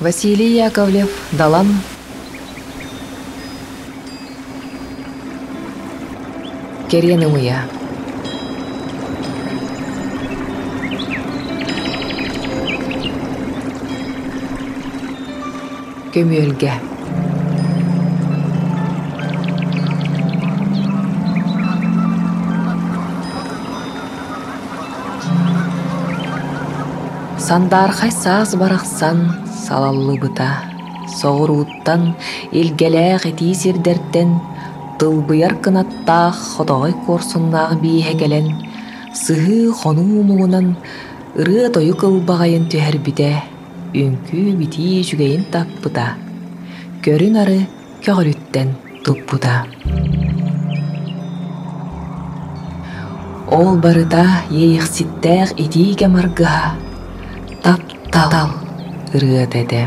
Василий Яковлев, Далан. Керенымыя. Көмөлгө. Сандархай саз барақсан салаллы бұта. Соғыруыттан елгеләғ етисердерттен тылбыяр кынаттақ хотоғай корсуннағы бейе келен сығы хону мұңынан ыры тойы кылбағайын түхер біте үнкі бити жүгейін таппыта. Көрін ары көгіліттен тұппыта. Ол барыта ейіқсіттәғ етиге марғыға тап-тал ыры дәді.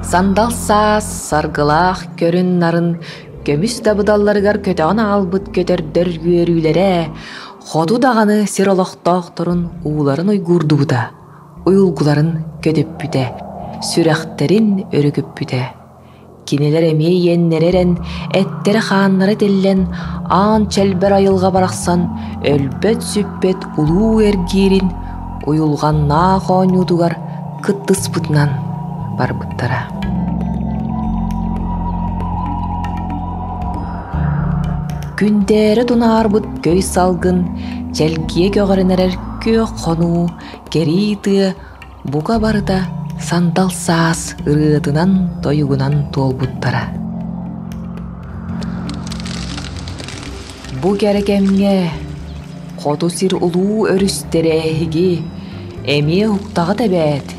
Сандал саас саргылақ көрін нарын көміс дабыдалларығар көтіғана албыт көтердер үйерүйлері ходу дағаны сиролоқтақ тұрын уыларын ойгурду бұта, ойылғыларын көтіп бүте, сүрәқтерін өрігіп бүте. Кенелер әмей еннеререн әттері қаннары теллен аң чәлбер айылға барақсан өлбет сүппет улу әргерін ойылған нақ ойнудығар күттіс бұтынан бар бұттара. Күндері дұнар бұт көй салғын, жәлкие көгірінерер көй қону, керейті, бұға барыда сандал саас ұрыдынан тойығынан тол бұттара. Бұ кәрекемге қоду сир ұлу өрістері әйгі, әме ұқтағы тәбәт.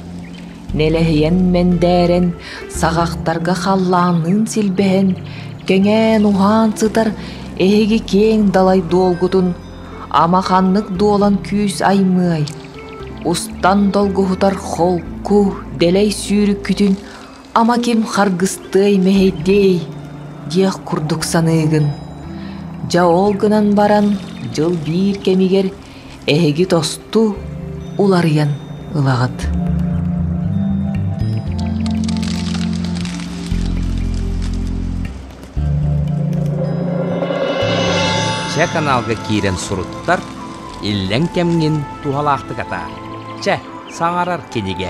Нелехиен мендерен сағақтарға қалланын сілбән, көңен уған цытар әйгі кең далай долгутун, амақанлық долан күйс аймай. Устан долгухутар холку, делей сүйрі күтін, ама кем харгыстай мәйдей, дех күрдік санығын. Жа олгынан баран, жыл бір кемигер, әйгі тосту, уларыян ылағыт. Чә каналға кирен сұруттар, иллен кемген тухалақты ката. Чә, саңарар кенеге.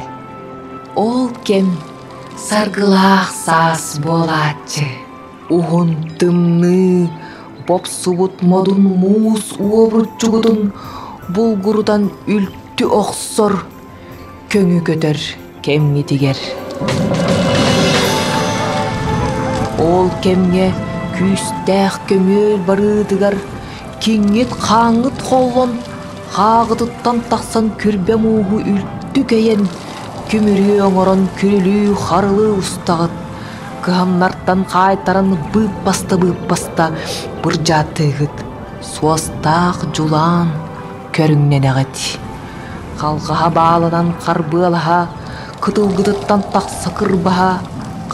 Ол кем саргылақ сас болатчы. Уғын тымны, боп субут модун муыз уобыр чугудун, булгурудан үлтті оқсор, көңі көтер кемге тегер. Ол кемге күйістәқ көмел барыдығар, кеңет қаңыт қолын, қағыдыттан тақсан күрбе мұғы үлтті кәйен, көмірі оңырын күрілі қарылы ұстағыт, қағамнарттан қайтарын бұп-баста бұржа тығыт, суастақ жулан көріңнен әғыт. Қалғаға балынан қарбылаға, күтілгідіттан тақсы қырбаға,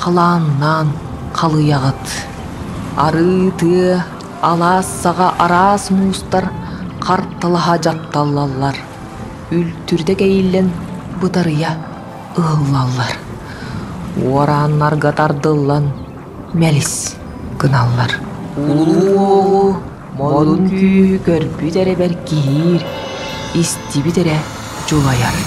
қаланнан қалыяғыт. Арыты, аласаға арас мұстар, қартылаға жатталалар. Үлтүрде кейілен бұдарыя ұғылалар. Ораннарға тардылан мәліс қыналар. Улу, молын күй көрбідері бәр кейір, истибідері жулаяр.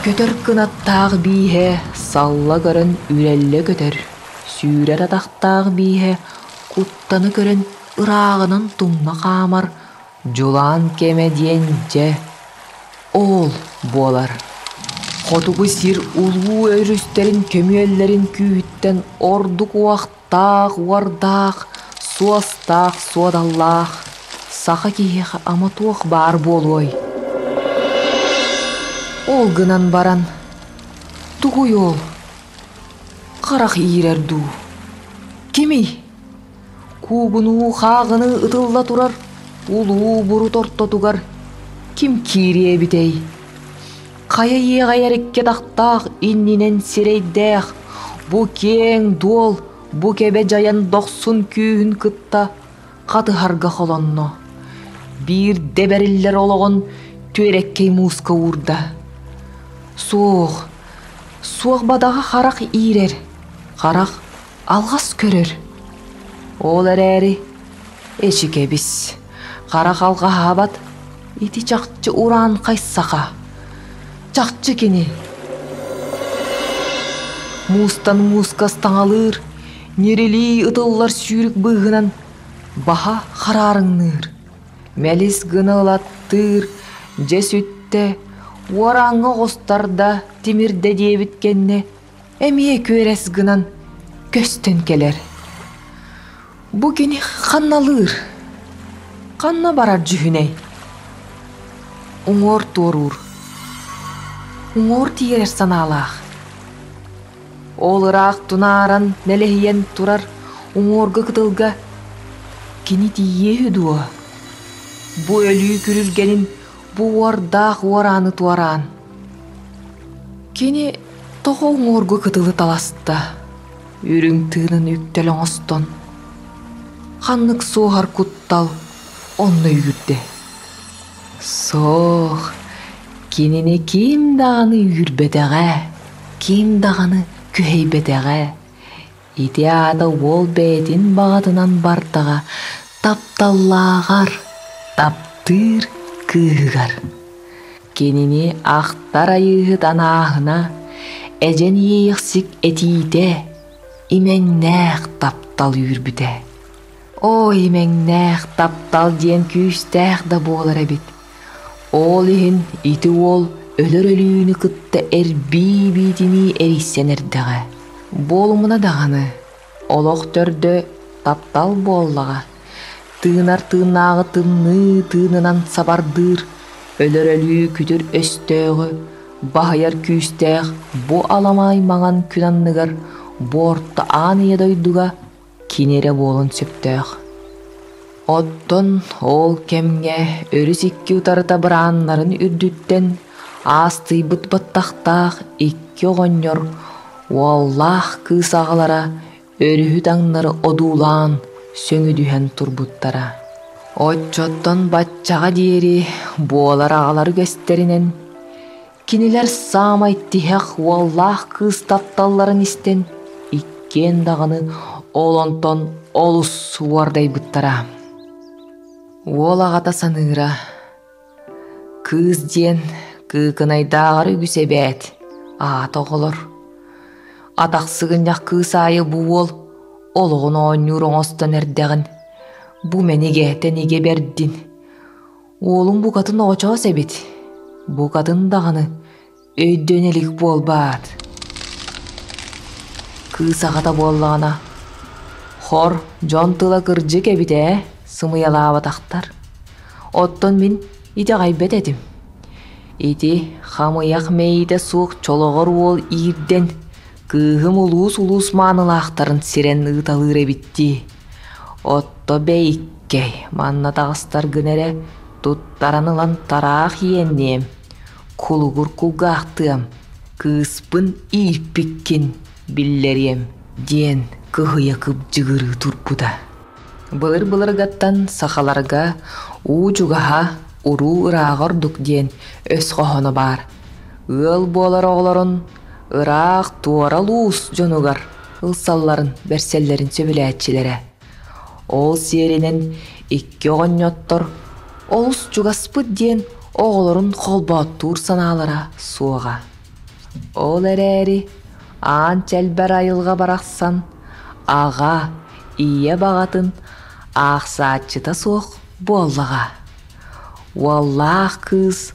Көтөр кынаттағы бейе, салла көрін үрелі көтөр. Сүйрер атақтағы бейе, құттаны көрін ұрағынан тұмна қамар. Жулан кеме дейінже, ол болар. Қотуғы сир улу өрістерін көмелерін күйіттен ордық уақтақ, уардақ, суастақ, суадаллақ. Сақа кейеға аматуақ бар болуай. Ол гынан баран. Тугуй ол. Қарақ иерер ду. Кемей? Кубыну хағыны ытылла турар. Улуу буру тортотугар. Ким кирие битей? Кая еғайарекке тақтақ иннинен сирейдәқ. Бу кең дуол, бу кебе жаян доқсын күйін кытта қатығарға холонно. Бир дебериллер олығын түреккей муска урда. Суық бадаға қарақ иерер, қарақ алғас көрер. Ол әрәрі эшіке біз. Қарақ алға хабат, ити жақчы уран қайсақа. Жақчы кені. Мустан мускастан алыр, нерели ытыллар сүйрік бұғынан баха қарарыңныр. Мәліс гынылаттыр, жес үтті, ораңы қостарда темірде дебіткенне, әмие көрес гынан көстен келер. Бұ кені қанналыр, қанна барар жүхіней. Уңор торур, уңор тиерер саналақ. Олырақ тунаран нелехиен турар уңорғы кытылға кені тие үдуа. Бұ өлі күрілгенін бұ ордақ ораны туаран. Кені тоғы уңорғы кытылы таласта. Үрің тыынын үктелің остон. Қаннық соғар күттал онны үйірді. Соқ, кеніне кем дағаны үйірбедеғе, кем дағаны күхейбедеғе. Идеада ол бәдін бағатынан бартаға тапталлағар, таптыр күйгар. Кеніне ақтар айығы данағына әжен еқсік әтейде именнәқ таптал үйірбіде. О, именнәқ таптал ден күйістәқ да болар әбет. Ол ехін иті ол өлір өліні күтті әрбей бейдіні әрейсенердіға. Болымына дағаны, олық төрді таптал боллаға. Тыынар тыынағы тынны тыынынан сабардыр, өлір өлі күтір өстөғы, бағайар күйістәқ бұ аламай маған күнанныгар, борты аны едойдуға кинере болын сөптөқ. Оттон ол кемге өріс икки утарыта бұранларын үрдүттен асты бұт-бұттақтақ икки оғыньор уаллах кыз ағалара өріхі таңнары одулан сөңі дүйен турбуттара. Отчоттон батчаға дейері болар ағалары көстерінен кинелер самай тихек уаллах кыз тапталларын истен иккен дағаны олонтон олус суардай бұттара. Ол ағата саныра. Кыз ден кыкынайдағары үгісе бәт. Тоғылыр. Атақсығын яқ кыз айы бұ ол. Олығын ойнырың остан әрдіғін. Бұ мәнеге тәнеге бәрдін. Олың бұ қатын оғычаға сәбет. Бұ қатын дағаны өйдөнелік бол бәд. Кыз ағата боллағына. Хор жон тыла кыржы кәбіде, сымыялаға тақтар. Оттон мен иде ғайбет әдім. Иде қамыяқ мейді суық чолығыр ол ирден кығым улус манылақтарын сирен ұталыр әбітті. Отто бәйіккей манна тағыстар гынере тұттаранылан тарақ иеннем. Кулығыр кулғақтығым, кыспын ирпіккен биллерем ден кығы якып жығыры турпуда. Былыр гаттан сақаларға уучугаха уру ырағырдық ден өс қоғыны бар. Ыл болар оғларын ырақ туара луус жонугар ылсалларын бәрселлерін сөбіләтчілері. Ол серінен икки оғыньоттор олус жугаспыд ден оғларын қолбаттур саналара суыға. Ол әрәрі аан чәлбәр айылға барақсан аға ие бағатын ақсатчыта соқ боллаға. Уаллах кыз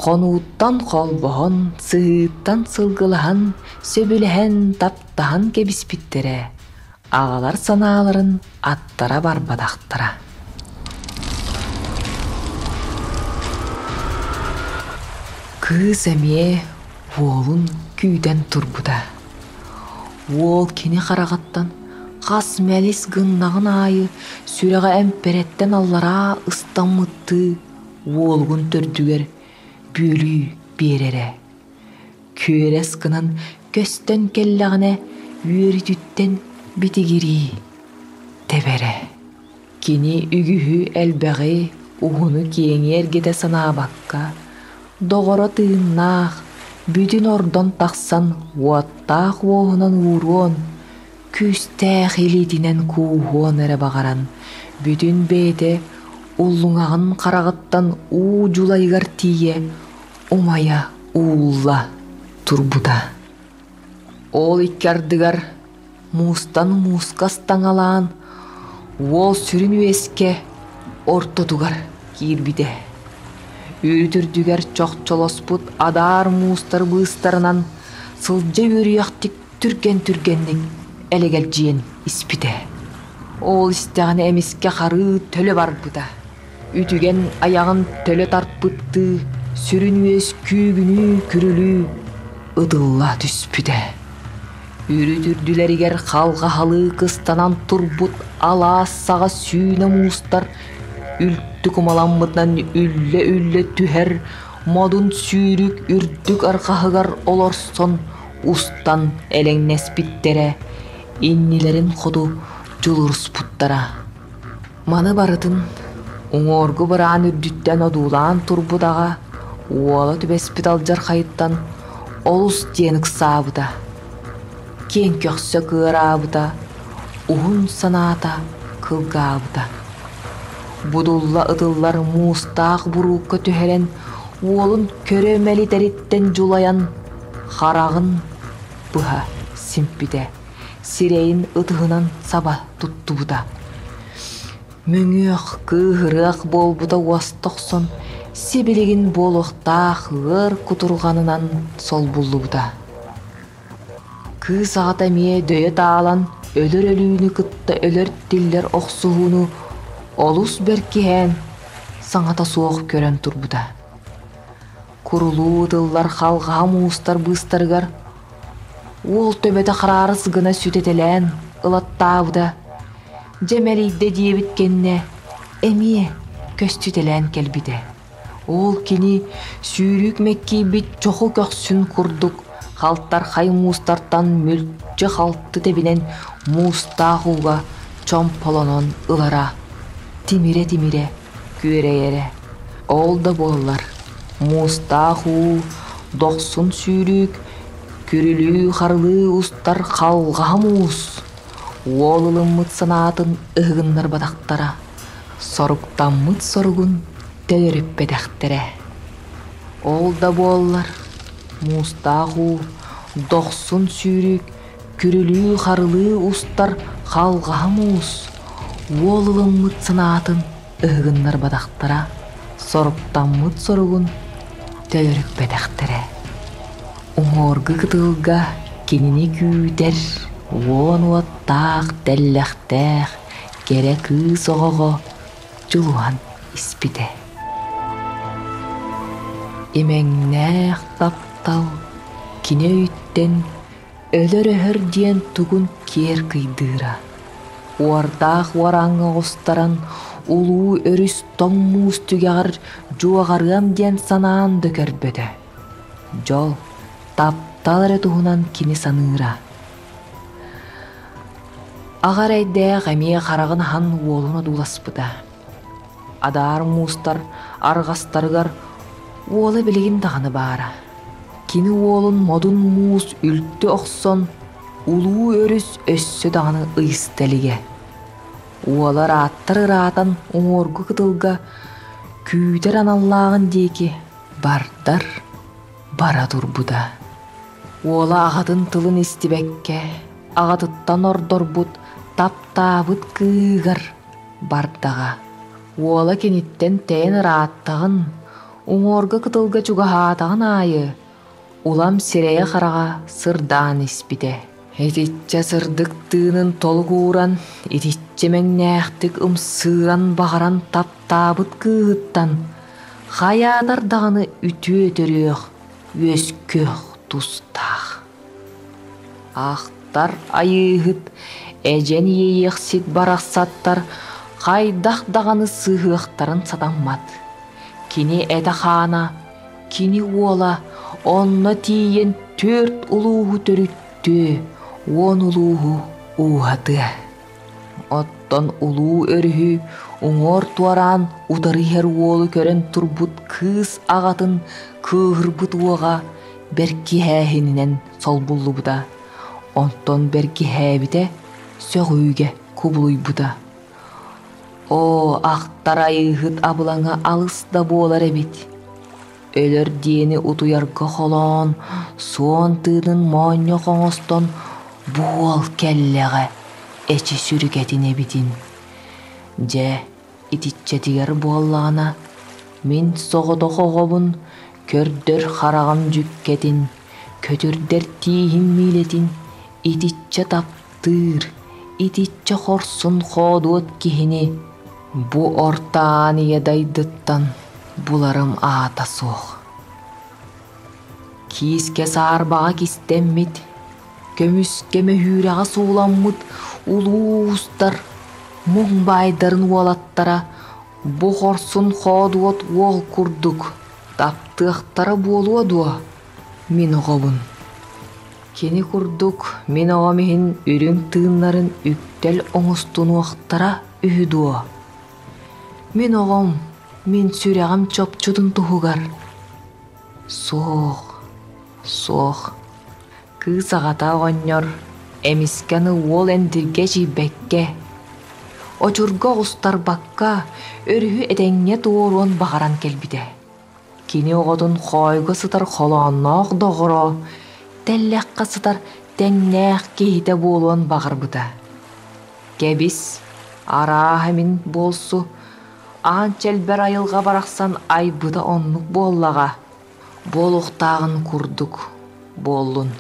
қонуыттан қолбығын, сыйыттан сылғылыған, сөбіліген таптаған кебіспіттері. Ағалар саналарын аттара барбадақтыра. Кыз әме уолун күйден турбута. Уол кини қарағаттан қас мәлис гыннағын айы сүрәға әмпереттен аллара ыстаммытты уолгун төрдүгер бөлі берере. Көрес кынан көстен келлағына үйері түттен бітігірі тебере. Кини үгіхі әлбәғі уғыны кеңер геде санабаққа доғыра тыыннақ бүтін ордон тақсан уаттақ уоғынан уруон күстәқ елетінен куғуон әрі бағаран бүтін бейте уллуңағын қарағыттан у жулайғар тие умая улла турбута. Ол иккардыгар мустан мускастан алаан ол сүрін өеске ортотугар кирбиде. Үрүтүрдүгер чоқчолоспут адар мустар быстарынан сылжа үріяқтик түрген-түргенник әлегел жиен испите. Ол истеғаны әмеске қары төлі барбыда. Үтіген аяғын төлі тартпытты, сүрін өес күйгіні күрілі ыдылла түспіде. Үрүтүрдүлерігер қалға халы кыстанан турбут ала саға сүйіне мустар үлтті кумаламмытнан үлле түхер модун сүйрік үрдік арқағығар олорсон устан әлеңнеспиттере иннилерин ходу жулурспуттара. Маны барытын уңоргу бараан үрдүттен одулаан турбудаға уола түбеспит алжар хайыттан олус тиенік сабыда. Кен көксө кыырабыда, уғын саната кылгабыда. Будулла ыдыллар мустақ буруққа түхерен уолун көрөмәли дәриттен жулаян харағын бұха симпиде сирейін ыдығынан саба туттубуда. Мүңіқ кыһырық болбуда уастықсон себелеген болуқтақ ғыр кутурғанынан сол бұллубуда. Кыз ағата мие дөйе таалан өлір өлүүні кытта өлір диллер оқсуғыны олус беркиһэн саңата суох көрөн турбута. Курулуу дыллар халга мустар быстаргар ол төбөтө карарыс гына сүтетелен ылаттаабыда. Жемелийде диебиткенне эмие көстүтелен келбиде. Ол кини сүүрүк мекки бит чоху көксүн курдук халттар хай мустартан мүлчө халтты тебинен мустаагуга чомполонон ылара тимире күреере. Ол да боллар мустаагу доксун сүүрүк күрүлүү харлы устар халга мус уолылыммыт санаатын ыгыннар бадактара соруктаммыт соругун төлөрүппедахтере. Ол да боллар мустаагу доксун сүүрүк күрүлүү харлы устар халга мус уолылыммыт санаатын ыгыннар бадактара соруктаммыт соругун төлөрүппедахтере. Уңоргы кытылга кинини күүтер уон уаттаах дэллэхтээх кере кыз оҕоҕо жулуан испите. Имэҥнээх таптал кине үйттен өлөр өһөр диэн тугун киэр кыйдыыра. Уардаах уараңы оҕустаран улуу өрүс тоҥмуус түгäҕэр жуаҕарыам диэн санаан дөкөрбөтө. Жол таптал эрэ туһунан кини саныыра. Агар эйдээх эмиэ харагын хан уолуна дууласпыта. Адар муустар аргастарыгар уола билигин даганы баара. Кини уолун модун муус үлттү оксон улуу өрүс өссө даганы ыйыстелиге. Уолар аттар ыраатан уңоргу кытылга күүтер аналлаагын диэки бардар бара турбута. Уола агатын тылын истибекке агатыттан ордорбут таптаабыт кыыгар бардага. Уола кениттен тен ырааттагын уңорга кытылга чугаһаатагын аайы улам сирея харага сырдаан испите. Этичче сырдык тыынын толгууран итичче меңнээхтик ымсыыран багаран таптаабыт кыыттан хаятар даганы үтүө төрүөх өскөх тустах. Ақтар айығыт, әжен ейексит барақсаттар, қайдақ дағаны сығықтарын сатаммат. Кини әді қана, кини ола, онна тиен 4 улуғу төрүттү, 10 улуғу уғаты. Оттон улуу өрүхү, уңор туаран утарыхер уолу көрен турбут кыз ағатын кыгырбыт уоға берки хәхининен солбуллу буда. Онтон берки хәбите сөгүйге кубулуй буда. О, ақтар айығыт абылаңа алыс да болар эбит. Өлөр диени утуярга холон, суон тыынын мооньо коңостон буол келлеге эчи сүрүгетин эбитин. Же итиччетигер буоллаана, мен соғодо қоғобун, көрдөр харагам жүккетин, көтүрдер тиихин милетин, итичче таптыр, итичче хорсун ходуот кихини, бу ортаания дайдыттан буларым аата суох. Кииске саарбага кистеммит, көмүске мөһүүрага сууламмыт улуустар, муңбайдарын уолаттара, бу хорсун ходуот уол курдук, таптыактара буолуа дуа, мен оғобун. Кени курдук, мен оғамихин үрүң тыыннарын үктел оңустунуактара үһүдуа. Мен оғом, мен сүрәғам чопчудун туһугар. Соох, кыз ағата оғоннор, эмискені уол эндирге жибекке. Очурга устар бакка, өрүхү эдеңне туоруон бағаран келбиде. Кини оғодун хойго сытар холоонноох доғыро, теллекка сытар теңнээх кейите болуон бағарбыда. Кебис, араа хэмин болсу, анчелбер айылға барақсан айбыда оннук боллаға. Болуқтағын курдук, боллун.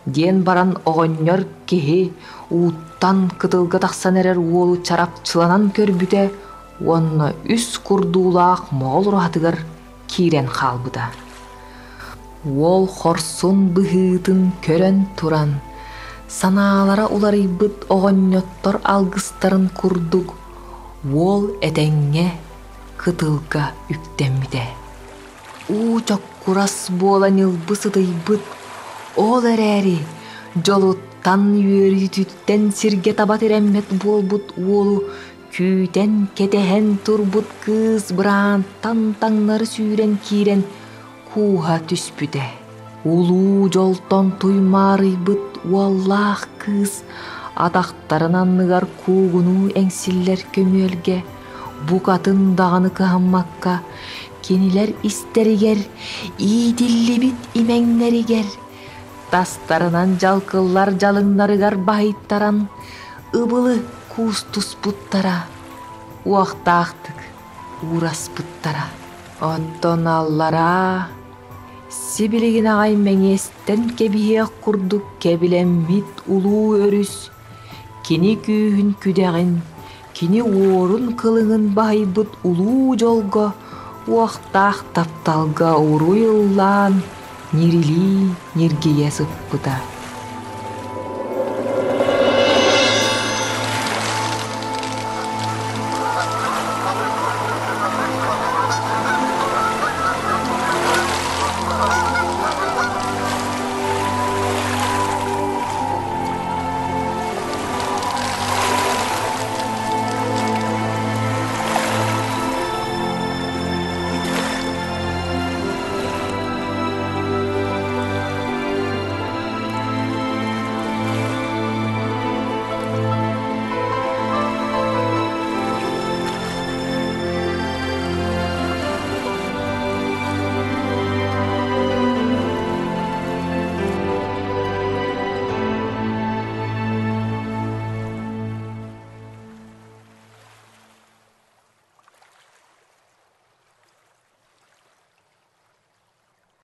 Ден баран оғоннор кеһи уттан кытылга тақсан эрер уолу чарапчыланан көрбүте, онна үс курдуулаақ моғол руатыгар кирен қалбыда. Уол хорсун быһыытын көрен туран, санаалара уларыйбыт оғонньоттор алгыстарын курдук, уол этеңге кытылга үктеммите. Чоккурас буолан ылбысыдыйбыт, ол эрээри жолуттан үйөрүтүттен сирге табат эреммет болбут уолу күүтен кетехен турбут кыз быраан тантаңнары сүүрен кирен кууха түспүте. Улуу жолтон туймаарыйбыт уоллаах кыз атактарынан ныгар куугунуу эңсиллер көмөлге, букатын даганы кыхаммакка, кенилер истеригер, иидиллибит имеңнеригер, тастарынан жалкыллар жалыңнарыгар баһыйттаран, ыбылы куустуспуттара, уактаактык ураспыттара. Онтон аллара, сибилигин агай меңестен кебиһиэх курдук кебилеммит улуу өрүс, кини күүһүн күдэгин, кини уорун кылыңын баһыйбыт улуу жолго, уактаах тапталга уруйыллаан, нирили ниргие сыппыта.